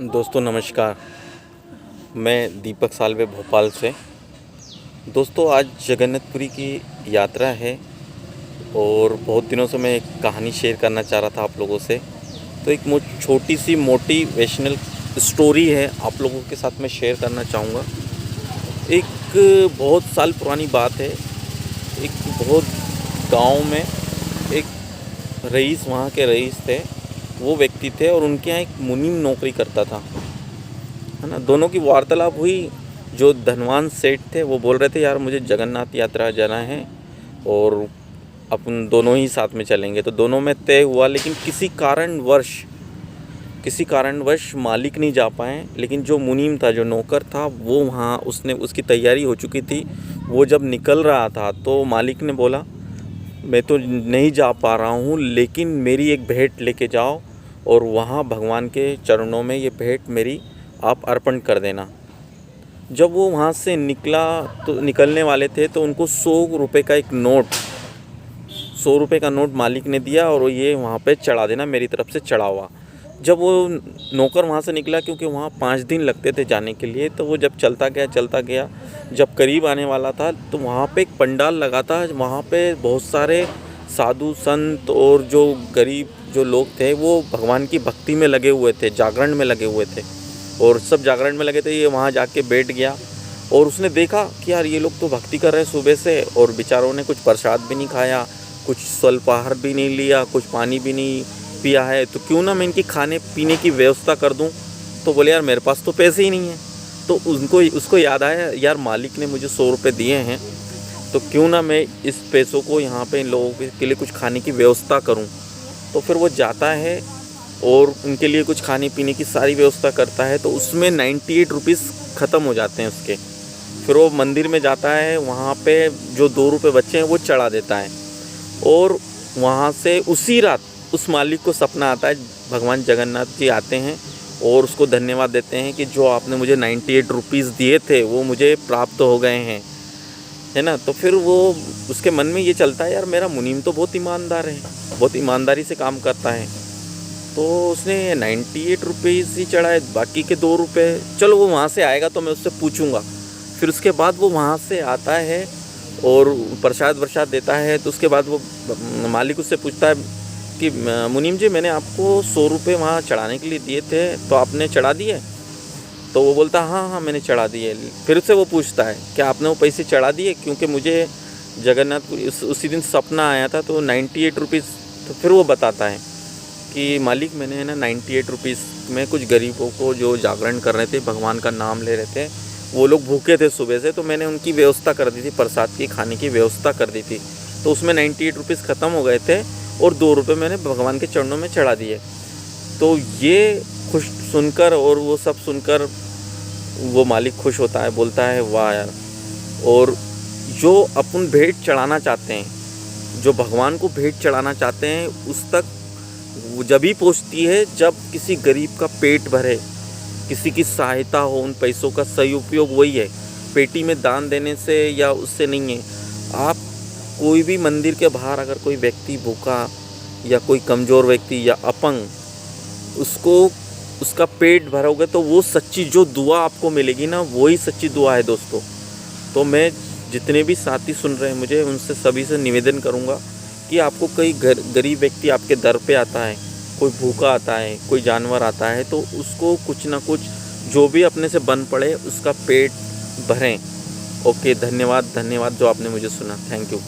दोस्तों नमस्कार। मैं दीपक सालवे भोपाल से। दोस्तों आज जगन्नाथपुरी की यात्रा है और बहुत दिनों से मैं एक कहानी शेयर करना चाह रहा था आप लोगों से। तो एक छोटी सी मोटिवेशनल स्टोरी है, आप लोगों के साथ मैं शेयर करना चाहूँगा। एक बहुत साल पुरानी बात है। एक बहुत गांव में एक रईस, वहाँ के रईस थे, वो व्यक्ति थे और उनके यहाँ एक मुनीम नौकरी करता था, है ना। दोनों की वार्तालाप हुई। जो धनवान सेठ थे वो बोल रहे थे यार मुझे जगन्नाथ यात्रा जाना है और अपन दोनों ही साथ में चलेंगे। तो दोनों में तय हुआ, लेकिन किसी कारणवश मालिक नहीं जा पाए। लेकिन जो मुनीम था, जो नौकर था, वो वहाँ उसकी तैयारी हो चुकी थी। वो जब निकल रहा था तो मालिक ने बोला मैं तो नहीं जा पा रहा हूँ, लेकिन मेरी एक भेंट लेके जाओ और वहाँ भगवान के चरणों में ये भेंट मेरी आप अर्पण कर देना। जब वो वहाँ से निकलने वाले थे तो उनको 100 रुपये का एक नोट, 100 रुपये का नोट मालिक ने दिया और ये वहाँ पे चढ़ा देना, मेरी तरफ से चढ़ा हुआ। जब वो नौकर वहाँ से निकला, क्योंकि वहाँ 5 दिन लगते थे जाने के लिए, तो वो जब चलता गया, जब करीब आने वाला था तो वहाँ पे एक पंडाल लगा था। वहाँ पे बहुत सारे साधु संत और जो गरीब जो लोग थे वो भगवान की भक्ति में लगे हुए थे, जागरण में लगे हुए थे और सब जागरण में लगे थे। ये वहाँ जाके बैठ गया और उसने देखा कि यार ये लोग तो भक्ति कर रहे हैं सुबह से और बेचारों ने कुछ प्रसाद भी नहीं खाया, कुछ स्वल्पाहार भी नहीं लिया, कुछ पानी भी नहीं पिया है, तो क्यों ना मैं इनकी खाने पीने की व्यवस्था कर दूं। तो बोले यार मेरे पास तो पैसे ही नहीं हैं। तो उसको याद आया यार मालिक ने मुझे 100 रुपये दिए हैं, तो क्यों ना मैं इस पैसों को यहाँ पे इन लोगों के लिए कुछ खाने की व्यवस्था करूँ। तो फिर वो जाता है और उनके लिए कुछ खाने पीने की सारी व्यवस्था करता है। तो उसमें 98 रुपीज़ ख़त्म हो जाते हैं उसके। फिर वो मंदिर में जाता है, वहाँ पे जो 2 रुपये बचे हैं वो चढ़ा देता है और वहाँ से उसी रात उस मालिक को सपना आता है, भगवान जगन्नाथ जी आते हैं और उसको धन्यवाद देते हैं कि जो आपने मुझे 98 रुपीज़ दिए थे वो मुझे प्राप्त हो गए हैं, है ना। तो फिर वो उसके मन में ये चलता है यार मेरा मुनीम तो बहुत ईमानदार है, बहुत ईमानदारी से काम करता है, तो उसने 98 रुपीज़ ही चढ़ाए, बाकी के 2 रुपये चलो वो वहाँ से आएगा तो मैं उससे पूछूंगा। फिर उसके बाद वो वहाँ से आता है और प्रसाद वर्साद देता है। तो उसके बाद वो मालिक उससे पूछता है कि मुनीम जी मैंने आपको 100 रुपये वहाँ चढ़ाने के लिए दिए थे, तो आपने चढ़ा दिए? तो वो बोलता हाँ मैंने चढ़ा दिए। फिर से वो पूछता है क्या आपने वो पैसे चढ़ा दिए, क्योंकि मुझे जगन्नाथपुरी उसी दिन सपना आया था तो 98 रुपीज़। तो फिर वो बताता है कि मालिक मैंने ना 98 रुपीज़ में कुछ गरीबों को जो जागरण कर रहे थे, भगवान का नाम ले रहे थे, वो लोग भूखे थे सुबह से, तो मैंने उनकी व्यवस्था कर दी थी, प्रसाद की खाने की व्यवस्था कर दी थी। तो उसमें 98 रुपीज़ ख़त्म हो गए थे और 2 रुपये मैंने भगवान के चरणों में चढ़ा दिए। तो ये खुश सुनकर और वो सब सुनकर वो मालिक खुश होता है, बोलता है वाह यार। और जो अपन भेंट चढ़ाना चाहते हैं, जो भगवान को भेंट चढ़ाना चाहते हैं, उस तक वो जब ही पहुँचती है जब किसी गरीब का पेट भरे, किसी की सहायता हो। उन पैसों का सही उपयोग वही है, पेटी में दान देने से या उससे नहीं है। आप कोई भी मंदिर के बाहर अगर कोई व्यक्ति भूखा या कोई कमज़ोर व्यक्ति या अपंग, उसको उसका पेट भरोगे तो वो सच्ची जो दुआ आपको मिलेगी ना, वही सच्ची दुआ है दोस्तों। तो मैं जितने भी साथी सुन रहे हैं मुझे, उनसे सभी से निवेदन करूँगा कि आपको कोई गरीब व्यक्ति आपके दर पे आता है, कोई भूखा आता है, कोई जानवर आता है, तो उसको कुछ ना कुछ जो भी अपने से बन पड़े उसका पेट भरें। ओके, धन्यवाद जो आपने मुझे सुना। Thank you.